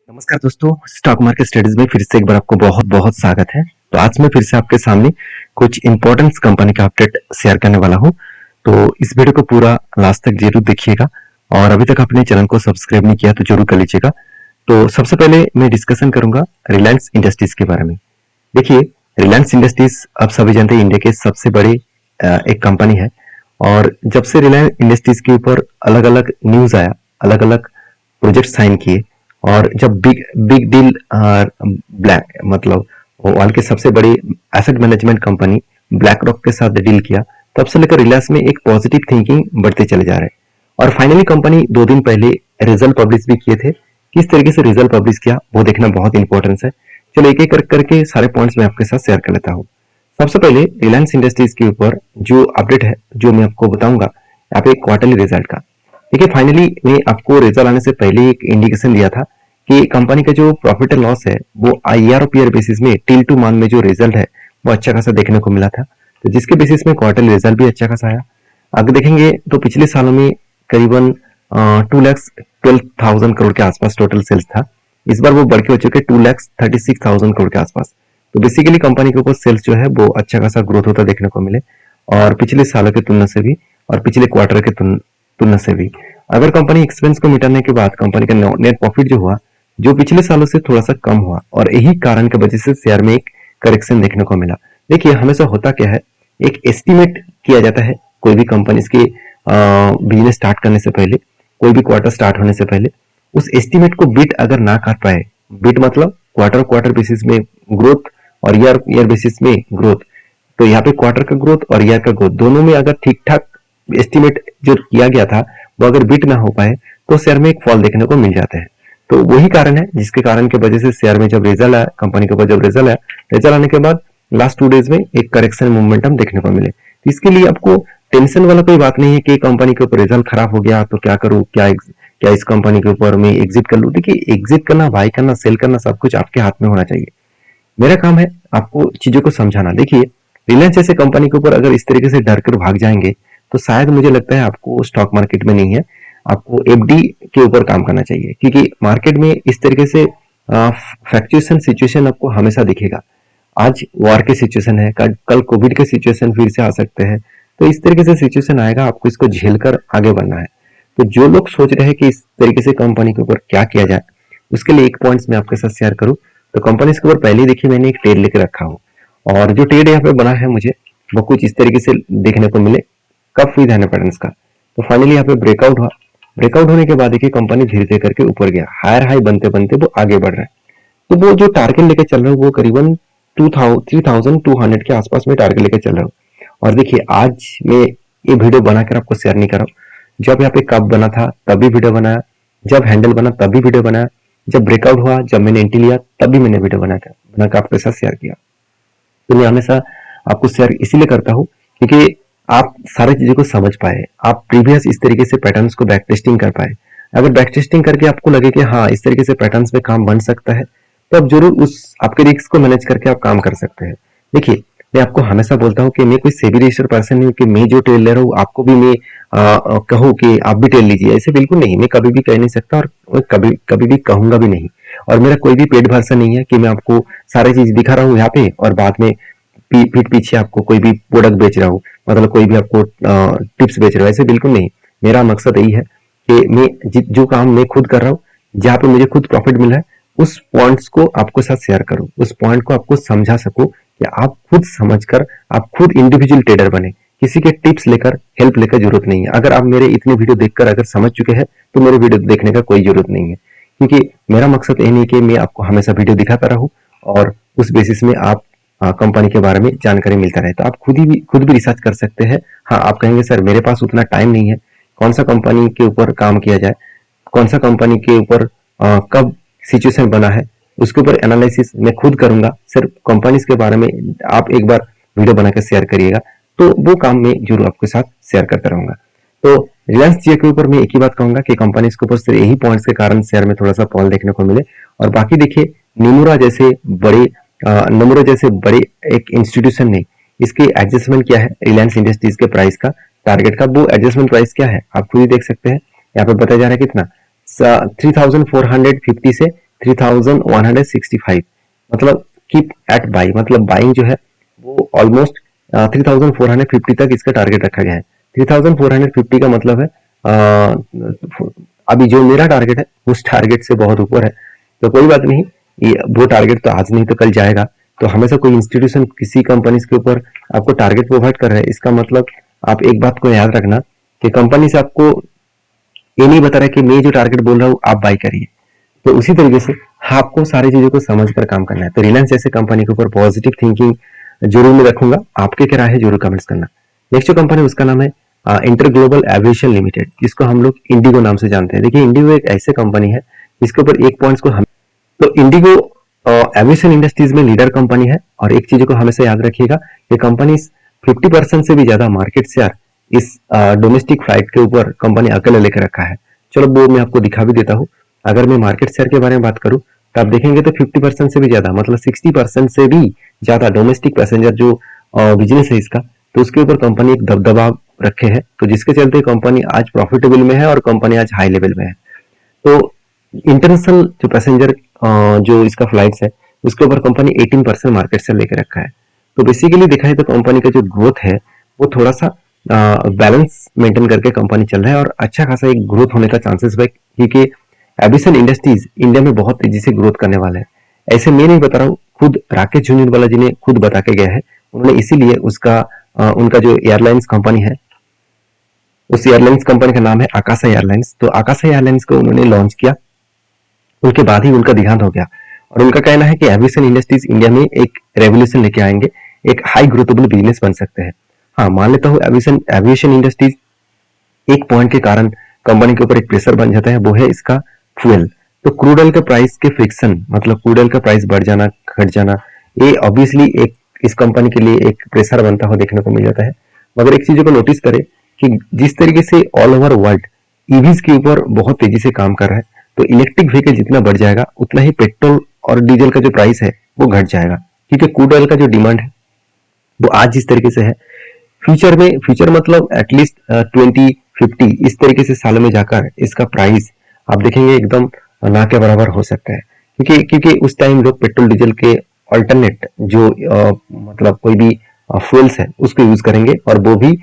नमस्कार दोस्तों, stock market studies में फिर से एक बार आपको बहुत बहुत स्वागत है। तो आज मैं फिर से आपके सामने कुछ इंपॉर्टेंट कंपनी का अपडेट शेयर करने वाला हूं। तो इस वीडियो को पूरा लास्ट तक जरूर देखिएगा और अभी तक अपने चैनल को सब्सक्राइब नहीं किया तो जरूर कर लीजिएगा। तो सबसे पहले मैं डिस्कशन करूंगा रिलायंस इंडस्ट्रीज के बारे में। देखिए, रिलायंस इंडस्ट्रीज आप सभी जानते हैं इंडिया के सबसे बड़ी एक कंपनी है। और जब से रिलायंस इंडस्ट्रीज के ऊपर अलग अलग न्यूज आया, अलग अलग प्रोजेक्ट साइन किए और जब बिग बिग डील ब्लैक मतलब वर्ल्ड के सबसे बड़ी asset management company black rock के साथ डील किया, तब से लेकर रिलायंस में एक पॉजिटिव थिंकिंग बढ़ते चले जा रहे हैं। और फाइनली कंपनी 2 दिन पहले रिजल्ट पब्लिश भी किए थे। किस तरीके से रिजल्ट पब्लिश किया वो देखना बहुत इंपॉर्टेंट है। चलो एक एक करके सारे पॉइंट्स मैं आपके साथ शेयर कर लेता हूँ। सबसे पहले रिलायंस इंडस्ट्रीज के ऊपर जो अपडेट है जो मैं आपको बताऊंगा यहाँ पे क्वार्टरली रिजल्ट का। देखिए, फाइनली मैं आपको रिजल्ट आने से पहले एक इंडिकेशन दिया था कि कंपनी का जो प्रॉफिट एंड लॉस है वो ईयर ऑफ ईयर बेसिस में टिल टू मंथ में जो रिजल्ट है वो अच्छा खासा देखने को मिला था। तो जिसके बेसिस में क्वार्टरली रिजल्ट भी अच्छा खासा आया। अगर देखेंगे तो पिछले सालों में करीबन 2,12,000 करोड़ के आसपास टोटल सेल्स था। इस बार वो बढ़ के हो चुके 2,36,000 करोड़ के आसपास। तो बेसिकली कंपनी के ऊपर सेल्स जो है वो अच्छा खासा ग्रोथ होता देखने को मिले और पिछले सालों की तुलना से भी और पिछले क्वार्टर के तुलना से भी। अगर कंपनी एक्सपेंस को मिटाने के बाद कंपनी का नेट प्रॉफिट जो हुआ, जो पिछले सालों से थोड़ा सा कम हुआ और यही कारण की वजह से शेयर में एक करेक्शन देखने को मिला। देखिए, हमेशा होता क्या है, एक एस्टिमेट किया जाता है कोई भी कंपनी के बिजनेस स्टार्ट करने से पहले, कोई भी क्वार्टर स्टार्ट होने से पहले। उस एस्टिमेट को बीट अगर ना कर पाए, बीट मतलब क्वार्टर क्वार्टर बेसिस में ग्रोथ और ईयर ईयर बेसिस में ग्रोथ, तो यहाँ पे क्वार्टर का ग्रोथ और ईयर का ग्रोथ दोनों में अगर ठीक ठाक एस्टिमेट जो किया गया था वो अगर बीट ना हो पाए तो शेयर में एक फॉल देखने को मिल जाता है। तो वही कारण है जिसके कारण की वजह से शेयर में जब रिजल्ट आया, कंपनी के ऊपर जब रिजल्ट आया, रिजल्ट आने के बाद लास्ट 2 डेज में एक करेक्शन मूवमेंट हम देखने को मिले। तो इसके लिए आपको टेंशन वाला कोई बात नहीं है कि कंपनी के ऊपर रिजल्ट खराब हो गया तो क्या करूं, क्या इस कंपनी के ऊपर मैं एग्जिट कर लूं। देखिए, एग्जिट करना, बाय करना, सेल करना सब कुछ आपके हाथ में होना चाहिए। मेरा काम है आपको चीजों को समझाना। देखिए, रिलायंस जैसे कंपनी के ऊपर अगर इस तरीके से डर कर भाग जाएंगे तो शायद मुझे लगता है आपको स्टॉक मार्केट में नहीं है, आपको एफडी के ऊपर काम करना चाहिए। क्योंकि मार्केट में इस तरीके से फ्लक्चुएशन सिचुएशन आपको हमेशा दिखेगा। आज वॉर के सिचुएशन है, कल कोविड के सिचुएशन फिर से आ सकते हैं। तो इस तरीके से सिचुएशन आएगा, आपको इसको झेलकर आगे बढ़ना है। तो जो लोग सोच रहे हैं कि इस तरीके से कंपनी के ऊपर क्या किया जाए, उसके लिए एक पॉइंट्स मैं आपके साथ शेयर करूं। तो कंपनी के ऊपर पहले देखिए मैंने एक ट्रेड लेके रखा हूँ और जो ट्रेड यहाँ पे बना है मुझे वो कुछ इस तरीके से देखने को मिले, कब विद पैटर्न्स का। तो फाइनली यहाँ पे ब्रेकआउट हुआ। ब्रेकआउट होने के बाद देखिए कंपनी धीरे धीरे करके ऊपर गया, हायर हाई बनते बनते वो आगे बढ़ रहा है। तो वो जो टारगेट लेके चल रहा है वो करीबन 3,200 के आसपास में टारगेट लेके चल रहा हूँ। और देखिए, आज मैं ये वीडियो बनाकर आपको शेयर नहीं कर रहा हूँ। जब यहाँ पे कब बना था तभी वीडियो बनाया, जब हैंडल बना तभी वीडियो बनाया, जब ब्रेकआउट हुआ, जब मैंने एंट्री लिया तभी मैंने वीडियो बनाकर आपके साथ शेयर किया। तो मैं हमेशा आपको शेयर इसीलिए करता हूँ क्योंकि आप सारी चीजों को समझ पाए, आप प्रीवियस इस तरीके से पैटर्न्स को बैक टेस्टिंग कर पाए। अगर बैक टेस्टिंग करके आपको लगे कि हाँ इस तरीके से पैटर्न्स में काम बन सकता है, तो आप जरूर उस आपके रिस्क को मैनेज करके आप काम कर सकते हैं। देखिए, मैं आपको हमेशा बोलता हूँ कि मैं कोई सेबी रजिस्टर्ड पर्सन नहीं हूँ कि मैं जो ट्रेड ले रहा हूँ आपको भी मैं कहूँ कि आप भी ट्रेड लीजिए, ऐसे बिल्कुल नहीं। मैं कभी भी कह नहीं सकता और कभी कभी भी कहूंगा भी नहीं। और मेरा कोई भी पेड वर्जन नहीं है कि मैं आपको सारी चीज दिखा रहा हूँ यहाँ पे और बाद में पीठ पीछे आपको कोई भी प्रोडक्ट बेच रहा हूँ, मतलब कोई भी आपको टिप्स बेच रहा हूँ, ऐसे बिल्कुल नहीं। मेरा मकसद यही है कि मैं जो काम मैं खुद कर रहा हूँ, जहाँ पे मुझे खुद प्रॉफिट मिल रहा है, उस पॉइंट्स को आपको साथ शेयर करूँ, उस पॉइंट को आपको समझा सकूं कि आप खुद समझकर आप खुद इंडिविजुअल ट्रेडर बने। किसी के टिप्स लेकर, हेल्प लेकर जरूरत नहीं है। अगर आप मेरे इतने वीडियो देखकर अगर समझ चुके हैं तो मेरे वीडियो देखने का कोई जरूरत नहीं है। क्योंकि मेरा मकसद ये नहीं कि मैं आपको हमेशा वीडियो दिखाता रहूं और उस बेसिस में आप कंपनी के बारे में जानकारी मिलता रहे। तो आप खुद भी रिसर्च कर सकते हैं। हाँ, आप कहेंगे सर मेरे पास उतना टाइम नहीं है, कौन सा कंपनी के ऊपर काम किया जाए, कौन सा कंपनी के ऊपर कब सिचुएशन बना है, उसके ऊपर एनालिसिस मैं खुद करूंगा। सिर्फ कंपनीज के बारे में आप एक बार वीडियो बनाकर शेयर करिएगा, तो वो काम मैं जरूर आपके साथ शेयर करता रहूंगा। तो रिलायंस जियो के ऊपर मैं एक ही बात कहूंगा कि कंपनीज के ऊपर सिर्फ यही पॉइंट्स के कारण शेयर में थोड़ा सा फॉल देखने को मिले। और बाकी देखिए, निमुरा जैसे बड़े एक इंस्टीट्यूशन ने इसकी एडजस्टमेंट किया है रिलायंस इंडस्ट्रीज के प्राइस का, टारगेट का। वो एडजस्टमेंट प्राइस क्या है आप खुद ही देख सकते हैं। यहाँ पे बताया जा रहा है कितना, 3,450 से 3165, मतलब कीप एट बाई, मतलब बाइंग जो है वो ऑलमोस्ट 3450 तक इसका टारगेट रखा गया है। 3450 का मतलब है अभी जो मेरा टारगेट है उस टारगेट से बहुत ऊपर है। तो कोई बात नहीं, ये वो टारगेट तो आज नहीं तो कल जाएगा। तो हमेशा कोई इंस्टीट्यूशन किसी कंपनी के ऊपर आपको टारगेट प्रोवाइड कर रहा है, इसका मतलब आप एक बात को याद रखना कि कंपनी से आपको ये नहीं बता रहा कि मैं जो टारगेट बोल रहा हूँ आप बाई करिए। तो उसी तरीके से आपको सारी चीजों को समझ कर काम करना है। तो रिलायंस जैसे कंपनी के ऊपर पॉजिटिव थिंकिंग जरूर मैं रखूंगा। आपके क्या राय है जरूर कमेंट्स करना। नेक्स्ट जो कंपनी उसका नाम है इंटर ग्लोबल एविएशन लिमिटेड, जिसको हम लोग इंडिगो नाम से जानते हैं। देखिए इंडिगो एक ऐसे कंपनी है जिसके ऊपर एक पॉइंट्स को हम तो इंडिगो एविएशन इंडस्ट्रीज में लीडर कंपनी है। और एक चीज को हमेशा याद रखिएगा, ये कंपनी 50% से भी ज्यादा मार्केट शेयर इस डोमेस्टिक फ्लाइट के ऊपर कंपनी अकेले लेकर रखा है। चलो वो मैं आपको दिखा भी देता हूँ। अगर मैं मार्केट शेयर के बारे में बात करूँ तो आप देखेंगे तो 50% से भी ज्यादा, मतलब 60% से भी ज्यादा डोमेस्टिक पैसेंजर जो बिजनेस है इसका, तो उसके ऊपर कंपनी एक दबदबा रखे है। तो जिसके चलते कंपनी आज प्रॉफिटेबल में है और कंपनी आज हाई लेवल में है। तो इंटरनेशनल जो पैसेंजर जो इसका फ्लाइट्स है उसके ऊपर कंपनी 18% मार्केट शेयर लेके रखा है। तो बेसिकली देखा है तो कंपनी का जो ग्रोथ है वो थोड़ा सा बैलेंस मेंटेन करके कंपनी चल रहा है और अच्छा खासा एक ग्रोथ होने का चांसेस है, क्योंकि एविएशन इंडस्ट्रीज इंडिया में बहुत तेजी से ग्रोथ करने वाला है। ऐसे मैं नहीं बता रहा हूँ, खुद राकेश झुनझुनवाला जी ने खुद बता के गए हैं। उन्होंने इसीलिए उसका उनका जो एयरलाइंस कंपनी है उस एयरलाइंस कंपनी का नाम है आकाशा एयरलाइंस। तो आकाशा एयरलाइंस को उन्होंने लॉन्च किया, उनके बाद ही उनका देहांत हो गया। और उनका कहना है कि एविएशन इंडस्ट्रीज इंडिया में एक रेवोल्यूशन लेके आएंगे, एक हाई ग्रोथेबल बिजनेस बन सकते हैं। हाँ मान लेता हूँ एविएशन एविएशन इंडस्ट्रीज एक पॉइंट के कारण कंपनी के ऊपर एक प्रेशर बन जाता है, वो है इसका फ्यूल। तो क्रूड ऑयल के प्राइस के फ्रिक्शन, मतलब क्रूड ऑयल का प्राइस बढ़ जाना घट जाना, ये ऑब्वियसली एक इस कंपनी के लिए एक प्रेशर बनता हुआ देखने को मिल जाता है। मगर एक चीज को नोटिस करें कि जिस तरीके से ऑल ओवर वर्ल्ड ईवीज के ऊपर बहुत तेजी से काम कर रहा है, तो इलेक्ट्रिक व्हीकल जितना बढ़ जाएगा उतना ही पेट्रोल और डीजल का जो प्राइस है वो घट जाएगा, क्योंकि क्रूड ऑयल का जो डिमांड है वो आज जिस तरीके से है, फ्यूचर मतलब एटलीस्ट 2050 इस तरीके से सालों में जाकर इसका प्राइस आप देखेंगे एकदम ना के बराबर हो सकता है। क्योंकि उस टाइम लोग पेट्रोल डीजल के अल्टरनेट जो मतलब कोई भी फ्यूल्स है उसको यूज करेंगे, और वो भी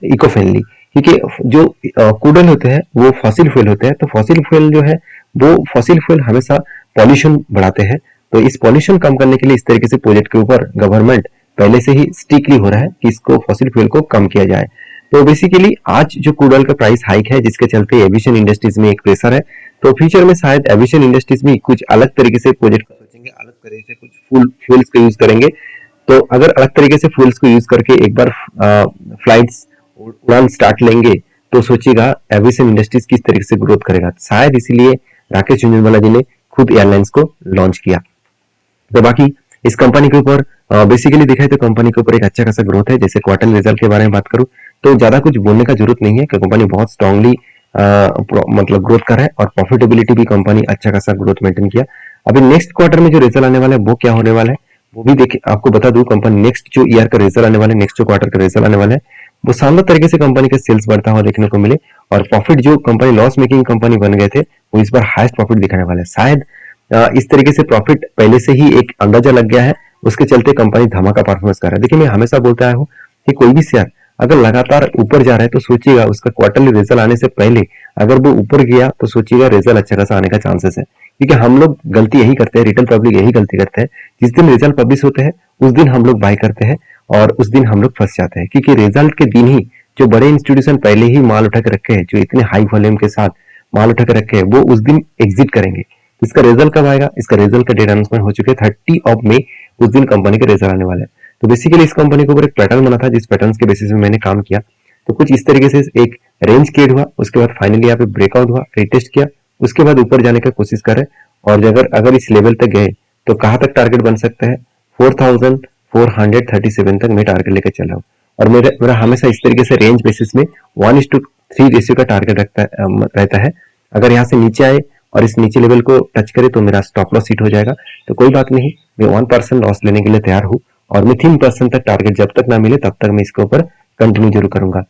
इको फ्रेंडली। क्योंकि जो क्रूड ऑयल होते हैं वो फॉसिल फ्यूल होते हैं, तो फॉसिल फ्यूल जो है वो फॉसिल फ्यूल हमेशा पॉल्यूशन बढ़ाते हैं। तो इस पॉल्यूशन कम करने के लिए इस तरीके से प्रोजेक्ट के ऊपर गवर्नमेंट पहले से ही स्ट्रिक्टली हो रहा है कि इसको फॉसिल फ्यूल को कम किया जाए। तो बेसिकली आज जो क्रूड ऑयल का प्राइस हाइक है जिसके चलते एविएशन इंडस्ट्रीज में एक प्रेशर है, तो फ्यूचर में शायद एविएशन इंडस्ट्रीज में कुछ अलग तरीके से प्रोजेक्ट सोचेंगे, अलग तरीके से कुछ फ्यूल्स को यूज करेंगे। तो अगर अलग तरीके से फ्यूल्स को यूज करके एक बार फ्लाइट्स उड़ान स्टार्ट लेंगे तो सोचिएगा एविएशन इंडस्ट्रीज किस तरीके से ग्रोथ करेगा। शायद इसीलिए राकेश झुनझुनवाला जी ने खुद एयरलाइंस को लॉन्च किया। तो बाकी इस कंपनी के ऊपर बेसिकली देखा है तो कंपनी के ऊपर एक अच्छा खासा ग्रोथ है। जैसे क्वार्टर रिजल्ट के बारे में बात करूं तो ज्यादा कुछ बोलने का जरूरत नहीं है कि कंपनी बहुत स्ट्रांगली मतलब ग्रोथ कर रहा है और प्रॉफिटेबिलिटी भी कंपनी अच्छा खासा ग्रोथ मेंटेन किया। अभी नेक्स्ट क्वार्टर में जो रिजल्ट आने वाला है वो क्या होने वाला है वो भी देखिए, आपको बता दूं कंपनी नेक्स्ट जो ईयर का रिजल्ट आने वाला है, नेक्स्ट जो क्वार्टर का रिजल्ट आने वाला है वो शानदार तरीके से कंपनी का सेल्स बढ़ता हुआ देखने को मिले, और प्रॉफिट जो कंपनी लॉस मेकिंग कंपनी बन गए थे वो इस बार हाईएस्ट प्रॉफिट दिखाने वाले हैं। शायद इस तरीके से प्रॉफिट पहले से ही एक अंदाजा लग गया है, उसके चलते कंपनी धमाका परफॉर्मेंस कर रहा है। देखिए मैं हमेशा बोलता आया हूँ कि कोई भी शेयर अगर लगातार ऊपर जा रहा है तो सोचिएगा उसका क्वार्टरली रिजल्ट आने से पहले अगर वो ऊपर गया तो सोचिएगा रिजल्ट अच्छा खासा आने का चांसेस है। क्योंकि हम लोग गलती यही करते हैं, रिटेल पब्लिक यही गलती करते हैं, जिस दिन रिजल्ट पब्लिश होते हैं उस दिन हम लोग बाय करते हैं और उस दिन हम लोग फंस जाते हैं। क्योंकि रिजल्ट के दिन ही जो बड़े इंस्टीट्यूशन पहले ही माल उठा के रखे हैं, जो इतने हाई वॉल्यूम के साथ माल उठा के रखे हैं, वो उस दिन एग्जिट करेंगे। इसका रिजल्ट कब आएगा? इसका रिजल्ट का डेट अनाउंसमेंट हो चुके हैं 30 मई, उस दिन कंपनी के रिजल्ट आने वाले हैं। तो बेसिकली इस कंपनी के ऊपर एक पैटर्न बना था जिस पैटर्न के बेसिस में मैंने काम किया। तो कुछ इस तरीके से एक रेंज क्रिएट हुआ, उसके बाद फाइनली यहाँ पे ब्रेकआउट हुआ, रिटेस्ट किया, उसके बाद ऊपर जाने का कोशिश करें। और अगर इस लेवल तक गए तो कहाँ तक टारगेट बन सकता है? 4437 तक मैं टारगेट लेकर चल रहा हूँ। और मेरा हमेशा इस तरीके से रेंज बेसिस में 1:3 रेशियो का टारगेट रहता है। अगर यहाँ से नीचे आए और इस नीचे लेवल को टच करे तो मेरा स्टॉप लॉस हिट हो जाएगा। तो कोई बात नहीं, मैं 1% लॉस लेने के लिए तैयार हूँ और मैं 3% तक टारगेट जब तक ना मिले तब तक मैं इसके ऊपर कंटिन्यू जरूर करूंगा।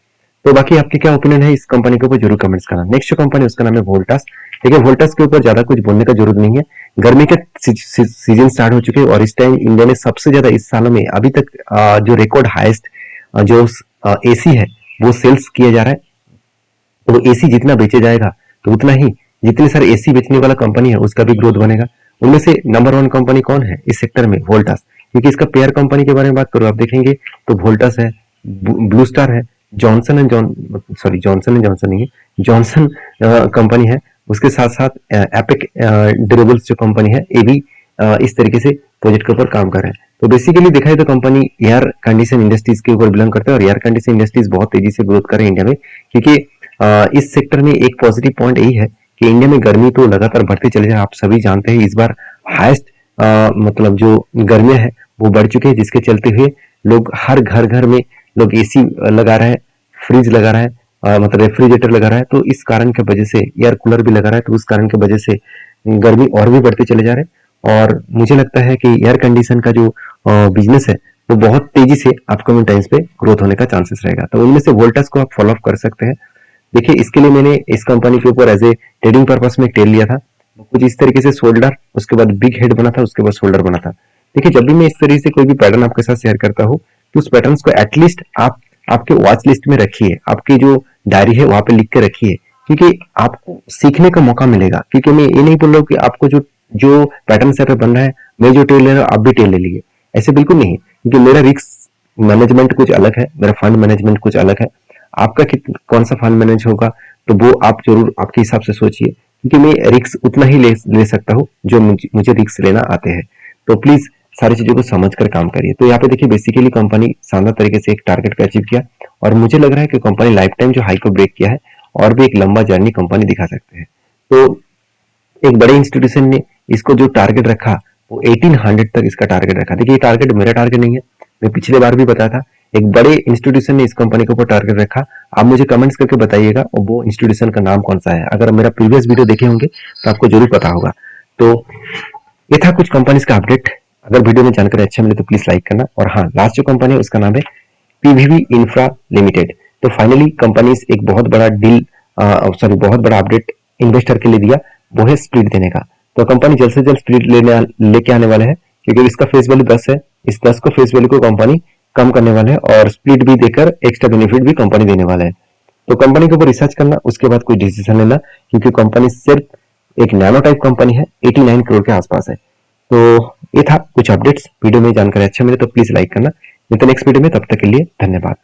तो बाकी आपके क्या ओपिनियन है इस कंपनी के ऊपर जरूर कमेंट्स करना। नेक्स्ट जो कंपनी उसका नाम है वोल्टास। देखिए वोल्टास के ऊपर ज्यादा कुछ बोलने का जरूरत नहीं है। गर्मी के सीजन स्टार्ट हो चुके हैं और इस टाइम इंडिया में सबसे ज्यादा इस सालों में अभी तक जो रिकॉर्ड हाईएस्ट जो एसी है वो सेल्स किया जा रहा है। तो एसी जितना बेचे जाएगा तो उतना ही जितने सारे एसी बेचने वाला कंपनी है उसका भी ग्रोथ बनेगा। उनमें से नंबर 1 कंपनी कौन है इस सेक्टर में? वोल्टास। क्योंकि इसका पेयर कंपनी के बारे में बात करो आप देखेंगे तो वोल्टास है, ब्लू स्टार है, Johnson and Johnson and Johnson नहीं है, जॉनसन कंपनी है। उसके साथ साथ एपिक ड्यूरेबल्स जो कंपनी है ये भी इस तरीके से प्रोजेक्ट के ऊपर काम कर रहे हैं। तो बेसिकली देखा जाए तो कंपनी एयर कंडीशन इंडस्ट्रीज के ऊपर बिलोंग करते हैं और एयर कंडीशन इंडस्ट्रीज बहुत तेजी से ग्रोथ कर रहे हैं इंडिया में। क्योंकि इस सेक्टर में एक पॉजिटिव पॉइंट यही है कि इंडिया में गर्मी तो लगातार बढ़ती चली जा रही है। आप सभी जानते हैं इस बार हाईएस्ट मतलब जो गर्मियां है वो बढ़ चुके हैं, जिसके चलते हुए लोग हर घर घर में लोग एसी लगा रहे हैं, फ्रिज लगा रहा है, मतलब रेफ्रिजरेटर लगा रहा है। तो इस कारण की वजह से एयर कूलर भी लगा रहा है, तो उस कारण की वजह से गर्मी और भी बढ़ते चले जा रहे हैं। और मुझे लगता है कि एयर कंडीशन का जो बिजनेस है वो बहुत तेजी से अपकमिंग टाइम्स पे ग्रोथ होने का चांसेस रहेगा। तो उनमें से वोल्टास को आप फॉलो अप कर सकते हैं। देखिए इसके लिए मैंने इस कंपनी के ऊपर एज ए ट्रेडिंग पर्पस में टेल लिया था। कुछ इस तरीके से शोल्डर, उसके बाद बिग हेड बना था, उसके बाद शोल्डर बना था। देखिए जब भी मैं इस तरीके से कोई भी पैटर्न आपके साथ शेयर करता हूँ तो उस पैटर्न को एटलीस्ट आप आपके वॉच लिस्ट में रखिए, आपकी जो डायरी है वहां पे लिख के रखिए, क्योंकि आपको सीखने का मौका मिलेगा। क्योंकि मैं ये नहीं बोल रहा हूँ कि आपको जो जो पैटर्न सेटअप बन रहा है मैं जो टेल ले रहा हूँ आप भी टेल ले लीजिए, ऐसे बिल्कुल नहीं। क्योंकि मेरा रिस्क मैनेजमेंट कुछ अलग है, मेरा फंड मैनेजमेंट कुछ अलग है। आपका कौन सा फंड मैनेज होगा तो वो आप जरूर आपके हिसाब से सोचिए, क्योंकि मैं रिस्क उतना ही ले सकता हूँ जो मुझे रिस्क लेना आते हैं। तो प्लीज सारी चीजों को समझकर काम करिए। तो यहाँ पे देखिए बेसिकली कंपनी शानदार तरीके से एक टारगेट को अचीव किया और मुझे लग रहा है कि कंपनी लाइफ टाइम जो हाई को ब्रेक किया है और भी एक लंबा जर्नी कंपनी दिखा सकते हैं। तो एक बड़े इंस्टीट्यूशन ने इसको जो टारगेट रखा वो 1800 तक इसका टारगेट रखा। देखिए ये टारगेट मेरा टारगेट नहीं है, मैं पिछले बार भी बताया था। एक बड़े इंस्टीट्यूशन ने इस कंपनी के ऊपर टारगेट रखा। आप मुझे कमेंट्स करके बताइएगा और वो इंस्टीट्यूशन का नाम कौन सा है। अगर मेरा प्रीवियस वीडियो देखे होंगे तो आपको जरूर पता होगा। तो ये था कुछ कंपनीज का अपडेट। अगर वीडियो में जानकारी अच्छा मिले तो प्लीज लाइक करना। और हाँ, लास्ट जो कंपनी है उसका नाम है पीवीवी इंफ्रा लिमिटेड। तो फाइनली कंपनीज एक बहुत बड़ा डील बहुत बड़ा अपडेट इन्वेस्टर के लिए दिया, वो है स्प्लिट देने का। तो कंपनी जल्द से जल्द स्प्लिट लेके आने वाले हैं, क्योंकि इसका फेस वैल्यू 10 है। इस 10 को फेस वैल्यू को कंपनी कम करने वाले हैं और स्प्लिट भी देकर एक्स्ट्रा बेनिफिट भी कंपनी देने वाला है। तो कंपनी के ऊपर रिसर्च करना, उसके बाद कोई डिसीजन लेना, क्योंकि कंपनी सिर्फ एक नैनो टाइप कंपनी है, 89 करोड़ के आसपास है। तो ये था कुछ अपडेट्स। वीडियो में जानकारी अच्छा मिले तो प्लीज लाइक करना। मिलते नेक्स्ट वीडियो में, तब तक के लिए धन्यवाद।